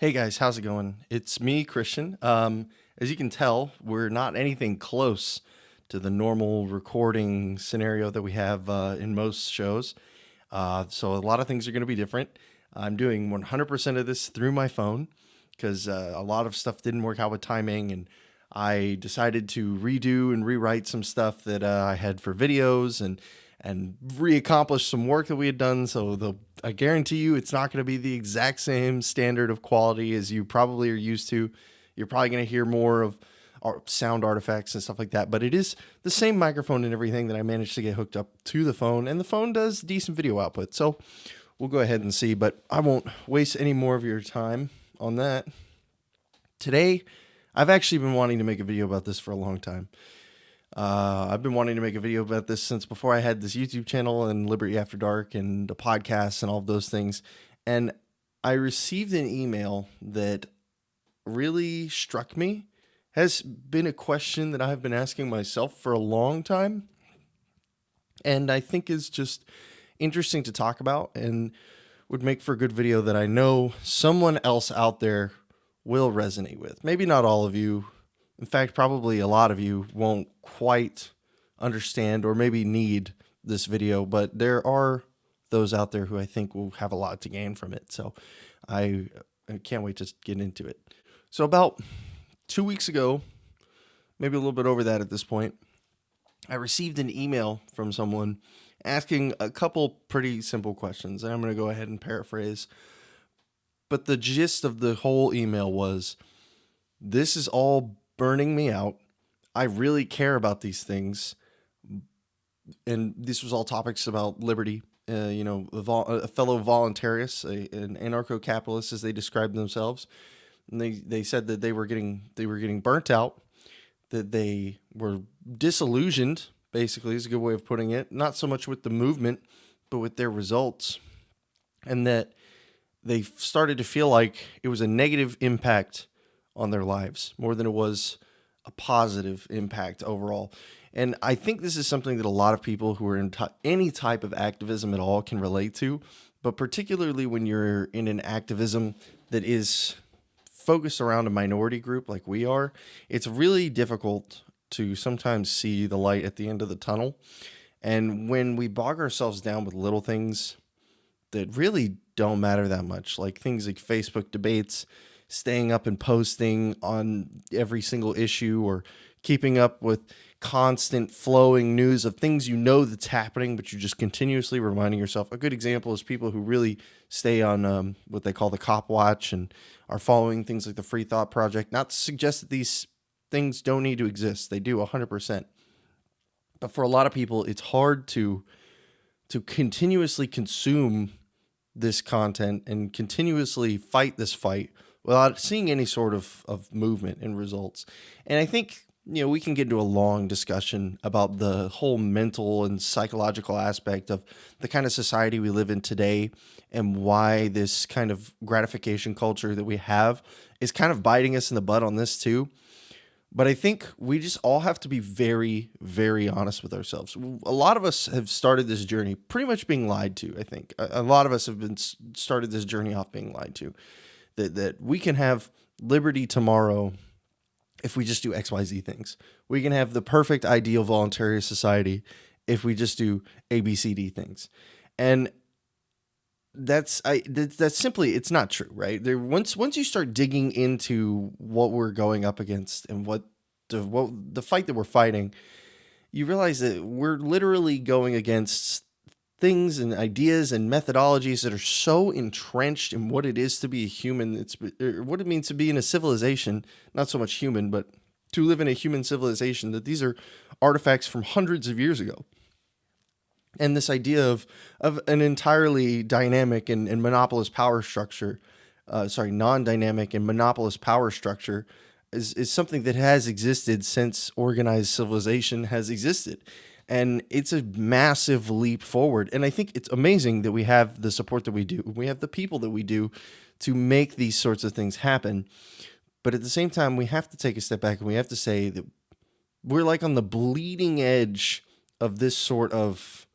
Hey guys, how's it going? It's me, Christian. As you can tell, we're not anything close to the normal recording scenario that we have in most shows. So a lot of things are going to be different. I'm doing 100% of this through my phone because a lot of stuff didn't work out with timing, and I decided to redo and rewrite some stuff that I had for videos and reaccomplish some work that we had done. So I guarantee you it's not going to be the exact same standard of quality as you probably are used to. You're probably going to hear more of sound artifacts and stuff like that, but it is the same microphone and everything that I managed to get hooked up to the phone, and the phone does decent video output. So we'll go ahead and see, but I won't waste any more of your time on that. Today, I've actually been wanting to make a video about this for a long time. I've been wanting to make a video about this since before I had this YouTube channel and Liberty After Dark and a podcast and all of those things. And I received an email that really struck me. Has been a question that I've been asking myself for a long time, and I think is just interesting to talk about and would make for a good video that I know someone else out there will resonate with. Maybe not all of you. In fact, probably a lot of you won't quite understand or maybe need this video, but there are those out there who I think will have a lot to gain from it. So I can't wait to get into it. So about 2 weeks ago, maybe a little bit over that at this point, I received an email from someone asking a couple pretty simple questions, and I'm going to go ahead and paraphrase. But the gist of the whole email was, this is all burning me out. I really care about these things. And this was all topics about liberty. A fellow voluntarists, an anarcho-capitalist, as they described themselves. And they said that they were getting burnt out, that they were disillusioned, basically, is a good way of putting it. Not so much with the movement, but with their results. And that they started to feel like it was a negative impact on their lives more than it was a positive impact overall. And I think this is something that a lot of people who are in any type of activism at all can relate to, but particularly when you're in an activism that is focused around a minority group like we are, it's really difficult to sometimes see the light at the end of the tunnel. And when we bog ourselves down with little things that really don't matter that much, like things like Facebook debates, staying up and posting on every single issue, or keeping up with constant flowing news of things that's happening, but you're just continuously reminding yourself. A good example is people who really stay on what they call the cop watch and are following things like the Free Thought Project. Not to suggest that these things don't need to exist. They do 100%. But for a lot of people, it's hard to continuously consume this content and continuously fight this fight without seeing any sort of movement and results. And I think, we can get into a long discussion about the whole mental and psychological aspect of the kind of society we live in today and why this kind of gratification culture that we have is kind of biting us in the butt on this too. But I think we just all have to be very, very honest with ourselves. A lot of us have started this journey pretty much being lied to, I think. A lot of us have been started this journey off being lied to. That we can have liberty tomorrow if we just do XYZ things. We can have the perfect ideal voluntary society if we just do ABCD things. And that's simply, it's not true, right? Once you start digging into what we're going up against and what the fight that we're fighting, you realize that we're literally going against things and ideas and methodologies that are so entrenched in what it is to be a human. It's what it means to be in a civilization, not so much human, but to live in a human civilization, that these are artifacts from hundreds of years ago. And this idea of an entirely dynamic and monopolist power structure, non-dynamic and monopolist power structure is something that has existed since organized civilization has existed. And it's a massive leap forward. And I think it's amazing that we have the support that we do. We have the people that we do to make these sorts of things happen. But at the same time, we have to take a step back and we have to say that we're like on the bleeding edge of this sort of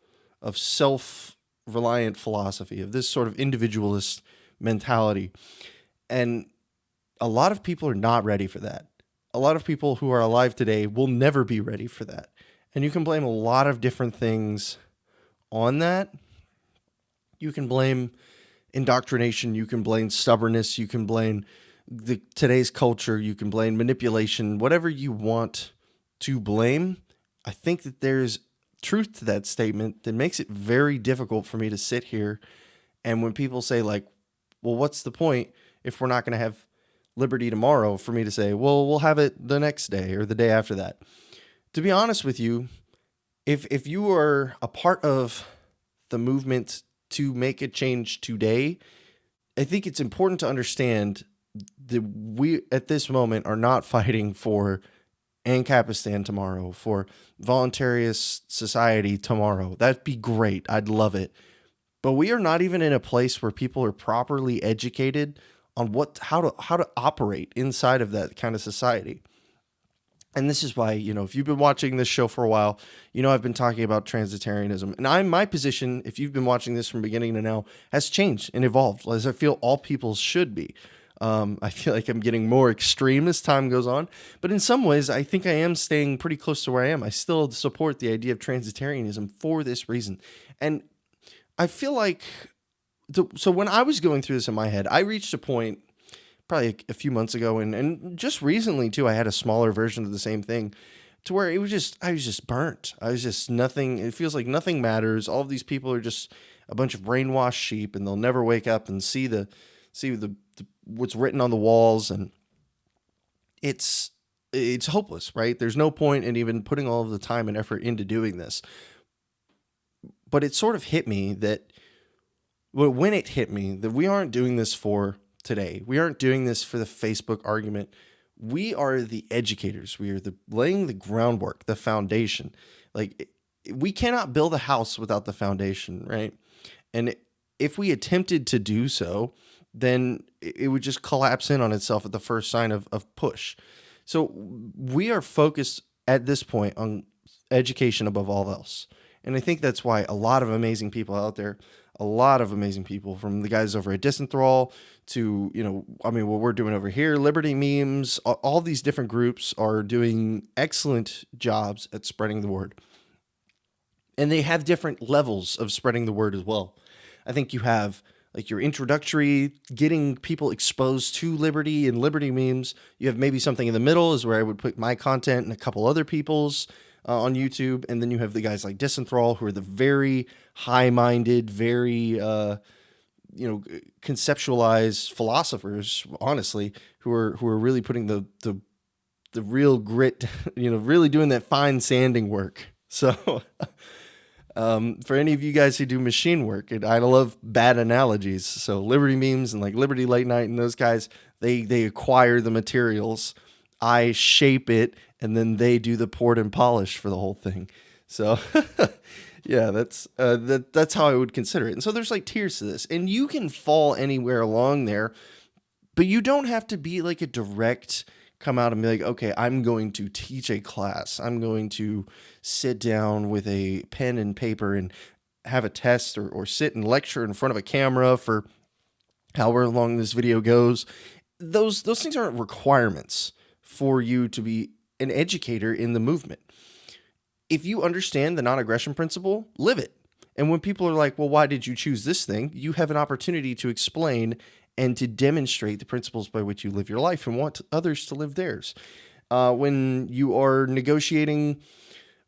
self-reliant philosophy, of this sort of individualist mentality. And A lot of people are not ready for that. A lot of people who are alive today will never be ready for that. And you can blame a lot of different things on that. You can blame indoctrination, you can blame stubbornness, you can blame today's culture, you can blame manipulation, whatever you want to blame. I think that there's truth to that statement that makes it very difficult for me to sit here and when people say like, well, what's the point if we're not going to have liberty tomorrow, for me to say, well, we'll have it the next day or the day after that. To be honest with you, if you are a part of the movement to make a change today, I think it's important to understand that we at this moment are not fighting for Ancapistan tomorrow, for voluntarist society tomorrow. That'd be great. I'd love it. But we are not even in a place where people are properly educated on how to operate inside of that kind of society. And this is why, if you've been watching this show for a while, I've been talking about transitarianism. And my position, if you've been watching this from beginning to now, has changed and evolved, as I feel all people's should be. I feel like I'm getting more extreme as time goes on. But in some ways, I think I am staying pretty close to where I am. I still support the idea of transitarianism for this reason. And I feel like, so when I was going through this in my head, I reached a point probably a few months ago, and just recently too, I had a smaller version of the same thing, to where I was just burnt. I was just nothing. It feels like nothing matters. All of these people are just a bunch of brainwashed sheep, and they'll never wake up and see the what's written on the walls, and it's hopeless, right? There's no point in even putting all of the time and effort into doing this. But it sort of hit me that, well, when it hit me that we aren't doing this for today. We aren't doing this for the Facebook argument. We are the educators. We are laying the groundwork, the foundation. Like, we cannot build a house without the foundation, right? And if we attempted to do so, then it would just collapse in on itself at the first sign of push. So we are focused at this point on education above all else. And I think that's why a lot of amazing people out there, a lot of amazing people, from the guys over at Disenthrall to, what we're doing over here, Liberty Memes, all these different groups are doing excellent jobs at spreading the word. And they have different levels of spreading the word as well. I think you have like your introductory, getting people exposed to Liberty and Liberty Memes. You have maybe something in the middle is where I would put my content and a couple other people's on YouTube. And then you have the guys like Disenthrall, who are the very high-minded, very, conceptualized philosophers, honestly, who are really putting the real grit, really doing that fine sanding work. So for any of you guys who do machine work, and I love bad analogies. So Liberty Memes and like Liberty Late Night and those guys, they acquire the materials. I shape it, and then they do the port and polish for the whole thing. So yeah, that's how I would consider it. And so there's like tiers to this, and you can fall anywhere along there, but you don't have to be like a direct come out and be like, okay, I'm going to teach a class. I'm going to sit down with a pen and paper and have a test, or sit and lecture in front of a camera for however long this video goes. Those things aren't requirements for you to be an educator in the movement. If you understand the non-aggression principle, live it. And when people are like, well, why did you choose this thing? You have an opportunity to explain and to demonstrate the principles by which you live your life and want others to live theirs. When you are negotiating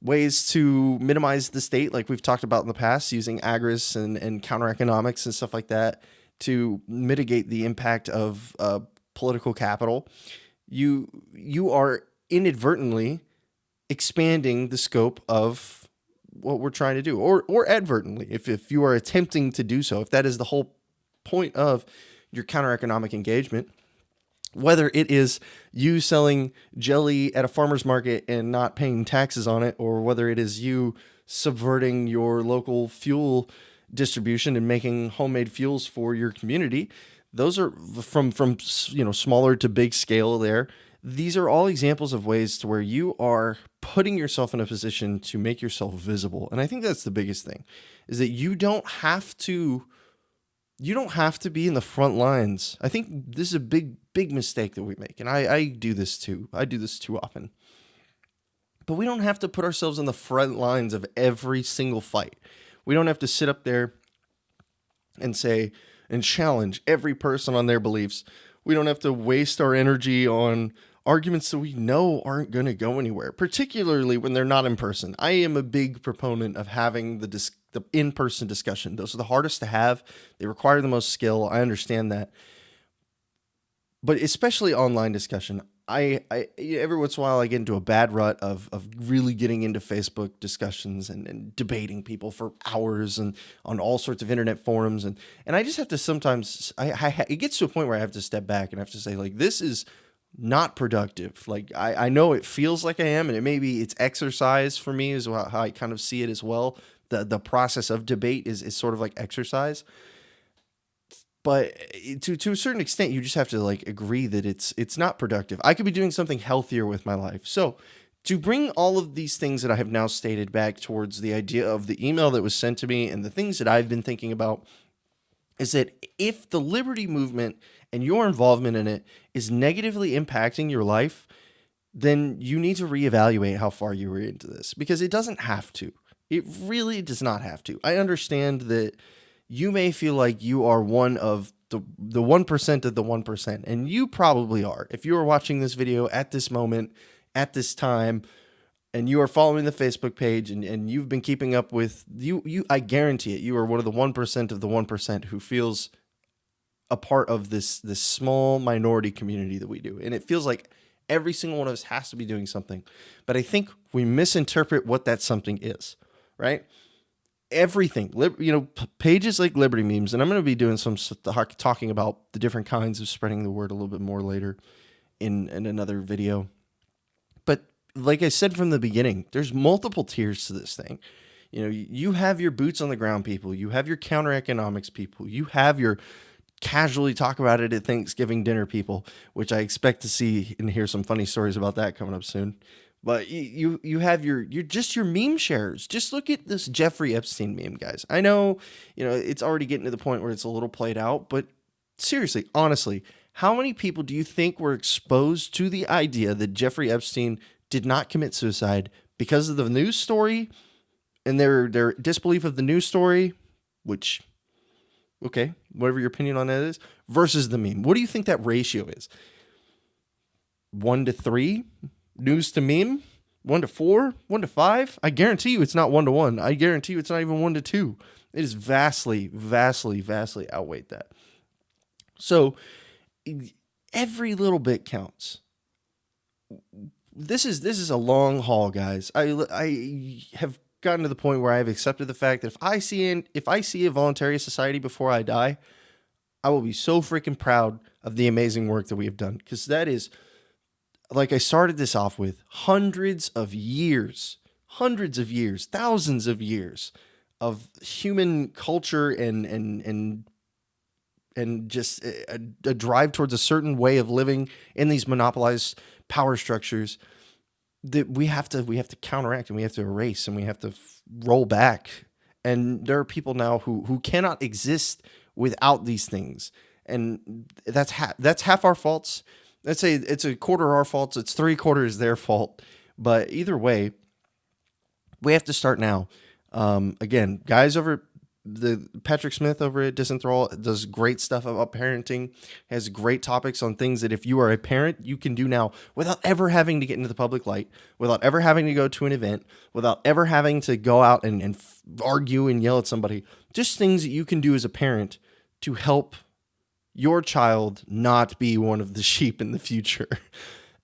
ways to minimize the state, like we've talked about in the past, using agris and counter economics and stuff like that to mitigate the impact of political capital, you are inadvertently expanding the scope of what we're trying to do, or advertently, if you are attempting to do so, if that is the whole point of your counter-economic engagement, whether it is you selling jelly at a farmer's market and not paying taxes on it, or whether it is you subverting your local fuel distribution and making homemade fuels for your community. Those are from smaller to big scale there. These are all examples of ways to where you are putting yourself in a position to make yourself visible. And I think that's the biggest thing, is that you don't have to be in the front lines. I think this is a big big mistake that we make. And I do this too. I do this too often. But we don't have to put ourselves on the front lines of every single fight. We don't have to sit up there and say and challenge every person on their beliefs. We don't have to waste our energy on arguments that we know aren't going to go anywhere, particularly when they're not in person. I am a big proponent of having the in-person discussion. Those are the hardest to have. They require the most skill. I understand that. But especially online discussion, I every once in a while I get into a bad rut of really getting into Facebook discussions and debating people for hours and on all sorts of internet forums and I just have to sometimes it gets to a point where I have to step back and I have to say, like, this is not productive. Like, I know it feels like I am, and it's exercise for me is how I kind of see it as well. The process of debate is sort of like exercise. But to a certain extent, you just have to, like, agree that it's not productive. I could be doing something healthier with my life. So to bring all of these things that I have now stated back towards the idea of the email that was sent to me and the things that I've been thinking about, is that if the liberty movement and your involvement in it is negatively impacting your life, then you need to reevaluate how far you were into this, because it doesn't have to. It really does not have to. I understand that you may feel like you are one of the 1% of the 1%, and you probably are. If you are watching this video at this moment, at this time, and you are following the Facebook page and you've been keeping up with I guarantee it, you are one of the 1% of the 1% who feels a part of this small minority community that we do. And it feels like every single one of us has to be doing something. But I think we misinterpret what that something is, right? Everything, pages like Liberty Memes, and I'm going to be doing some talking about the different kinds of spreading the word a little bit more later in another video. But like I said from the beginning, there's multiple tiers to this thing. You have your boots on the ground people, you have your counter economics people, you have your casually talk about it at Thanksgiving dinner people, which I expect to see and hear some funny stories about that coming up soon. But you have your meme sharers. Just look at this Jeffrey Epstein meme, guys. I know, it's already getting to the point where it's a little played out, but seriously, honestly, how many people do you think were exposed to the idea that Jeffrey Epstein did not commit suicide because of the news story and their disbelief of the news story, which, okay, whatever your opinion on that is, versus the meme? What do you think that ratio is? 1 to 3? News to meme? 1 to 4? 1 to 5? I guarantee you it's not 1 to 1. I guarantee you it's not even 1 to 2. It is vastly, vastly, vastly outweighed that. So every little bit counts. This is a long haul, guys. I have gotten to the point where I've accepted the fact that if I see a voluntary society before I die, I will be so freaking proud of the amazing work that we have done, because that is, like I started this off with, hundreds of years, thousands of years of human culture and just a drive towards a certain way of living in these monopolized power structures that we have to counteract, and we have to erase, and we have to roll back. And there are people now who cannot exist without these things, and that's half our faults. Let's say it's a quarter our faults. It's 3/4 their fault. But either way, we have to start now. Again, guys over the Patrick Smith over at Disenthrall does great stuff about parenting, has great topics on things that if you are a parent, you can do now without ever having to get into the public light, without ever having to go to an event, without ever having to go out and argue and yell at somebody. Just things that you can do as a parent to help your child not be one of the sheep in the future.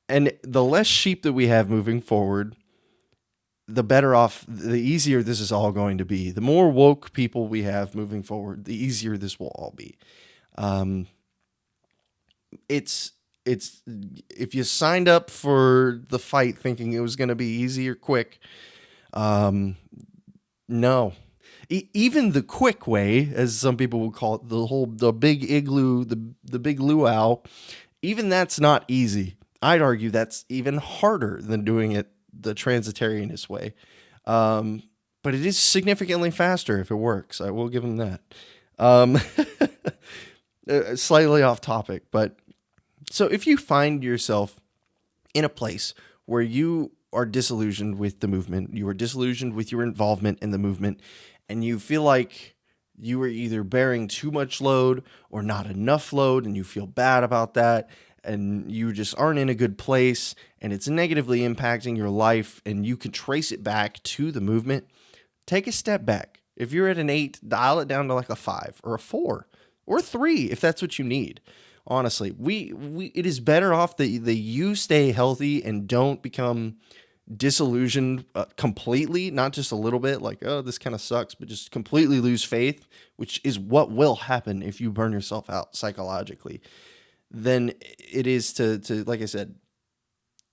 And the less sheep that we have moving forward, the better off, the easier this is all going to be. The more woke people we have moving forward, the easier this will all be. It's if you signed up for the fight thinking it was going to be easy or quick, no. Even the quick way, as some people would call it, the big igloo, the big luau, even that's not easy. I'd argue that's even harder than doing it the transitarianist way. But it is significantly faster if it works. I will give them that. Slightly off topic, but So if you find yourself in a place where you are disillusioned with the movement, you are disillusioned with your involvement in the movement, and you feel like you are either bearing too much load or not enough load, and you feel bad about that, and you just aren't in a good place, and it's negatively impacting your life, and you can trace it back to the movement, take a step back. If you're at an 8, dial it down to like a 5 or a 4 or a 3 if that's what you need. Honestly, we it is better off that you stay healthy and don't become disillusioned completely, not just a little bit like, oh, this kind of sucks, but just completely lose faith, which is what will happen if you burn yourself out psychologically. Then it is to like I said,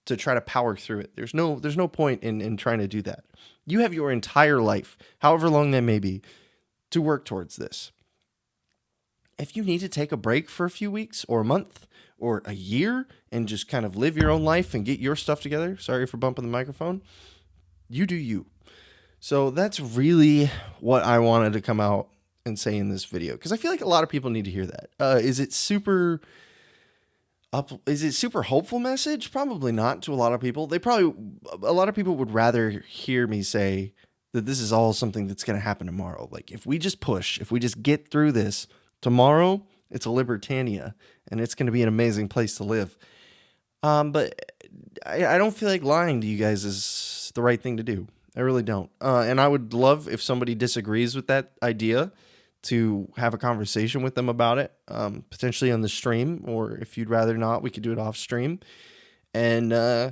to try to power through it. There's no point in trying to do that. You have your entire life, however long that may be, to work towards this. If you need to take a break for a few weeks or a month or a year and just kind of live your own life and get your stuff together, sorry for bumping the microphone, you do you. So that's really what I wanted to come out and say in this video, because I feel like a lot of people need to hear that. Is it super hopeful message? Probably not to a lot of people. A lot of people would rather hear me say that this is all something that's going to happen tomorrow. Like if we just push, if we just get through this tomorrow, it's a Libertania and it's going to be an amazing place to live. But I don't feel like lying to you guys is the right thing to do. I really don't. And I would love if somebody disagrees with that idea to have a conversation with them about it, potentially on the stream, or if you'd rather not, we could do it off stream. And I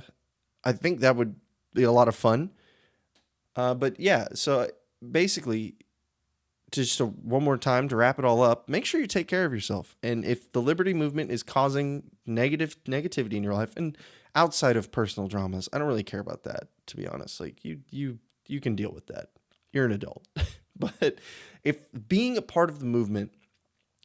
think that would be a lot of fun. But yeah, so basically, just one more time to wrap it all up, make sure you take care of yourself. And if the liberty movement is causing negativity in your life, and outside of personal dramas, I don't really care about that, to be honest. Like you can deal with that. You're an adult. But if being a part of the movement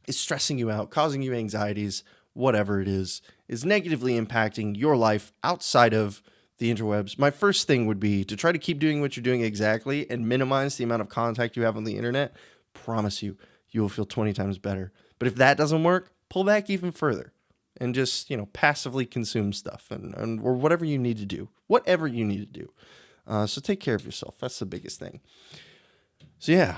is stressing you out, causing you anxieties, whatever it is negatively impacting your life outside of the interwebs, my first thing would be to try to keep doing what you're doing exactly and minimize the amount of contact you have on the internet. Promise you will feel 20 times better. But if that doesn't work, pull back even further and just, passively consume stuff or whatever you need to do. Whatever you need to do. So take care of yourself. That's the biggest thing. So yeah,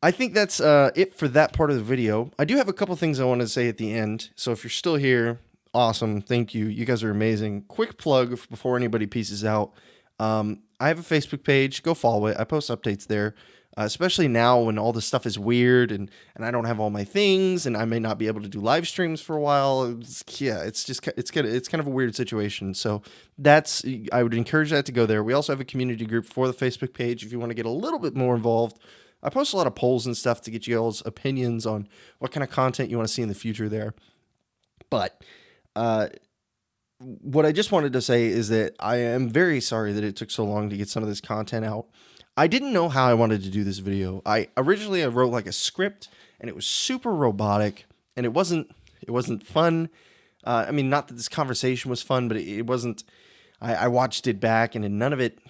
I think that's it for that part of the video. I do have a couple things I want to say at the end. So if you're still here, awesome. Thank you. You guys are amazing. Quick plug before anybody pieces out. I have a Facebook page. Go follow it. I post updates there. Especially now when all this stuff is weird and I don't have all my things and I may not be able to do live streams for a while. It's kind of a weird situation. So I would encourage that to go there. We also have a community group for the Facebook page if you want to get a little bit more involved. I post a lot of polls and stuff to get you all's opinions on what kind of content you want to see in the future there. But what I just wanted to say is that I am very sorry that it took so long to get some of this content out. I didn't know how I wanted to do this video. I wrote like a script and it was super robotic and it wasn't fun. I mean, not that this conversation was fun, but it wasn't. I watched it back and none of it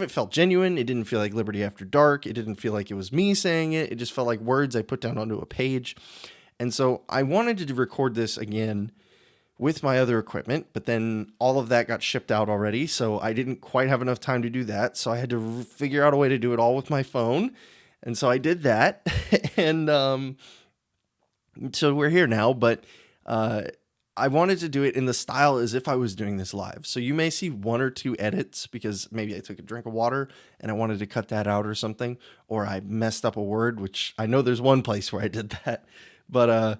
felt genuine. It didn't feel like Liberty After Dark. It didn't feel like it was me saying it. It just felt like words I put down onto a page. And so I wanted to record this again with my other equipment, but then all of that got shipped out already, so I didn't quite have enough time to do that, so I had to figure out a way to do it all with my phone, and so I did that, and so we're here now, but I wanted to do it in the style as if I was doing this live, so you may see one or two edits, because maybe I took a drink of water, and I wanted to cut that out or something, or I messed up a word, which I know there's one place where I did that, but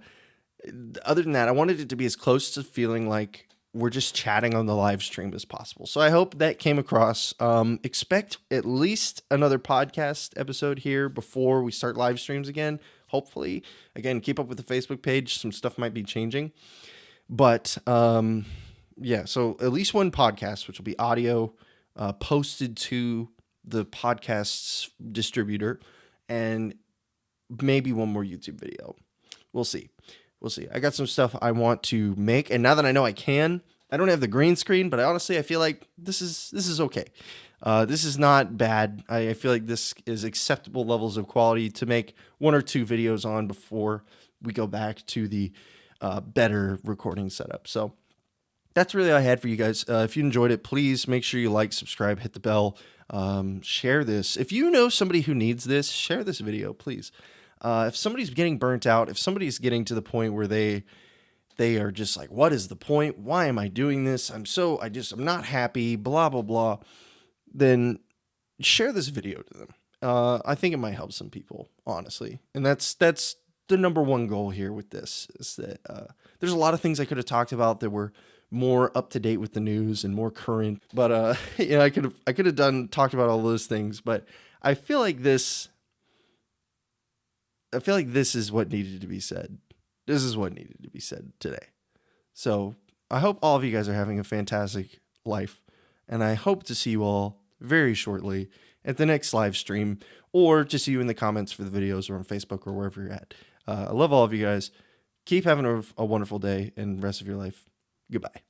other than that, I wanted it to be as close to feeling like we're just chatting on the live stream as possible. So I hope that came across. Expect at least another podcast episode here before we start live streams again. Hopefully, again, keep up with the Facebook page. Some stuff might be changing, but yeah. So at least one podcast, which will be audio, posted to the podcast's distributor, and maybe one more YouTube video. We'll see. I got some stuff I want to make, and now that I know I don't have the green screen, but honestly, I feel like this is okay. This is not bad. I feel like this is acceptable levels of quality to make one or two videos on before we go back to the better recording setup. So that's really all I had for you guys. If you enjoyed it, please make sure you like, subscribe, hit the bell, share this. If you know somebody who needs this, share this video, please. If somebody's getting burnt out, if somebody's getting to the point where they are just like, what is the point? Why am I doing this? I'm not happy, blah, blah, blah. Then share this video to them. I think it might help some people, honestly. And that's the number one goal here with this is that there's a lot of things I could have talked about that were more up to date with the news and more current. But I could have talked about all those things. But I feel like this. I feel like this is what needed to be said. This is what needed to be said today. So I hope all of you guys are having a fantastic life, and I hope to see you all very shortly at the next live stream, or to see you in the comments for the videos or on Facebook or wherever you're at. I love all of you guys. Keep having a wonderful day and rest of your life. Goodbye.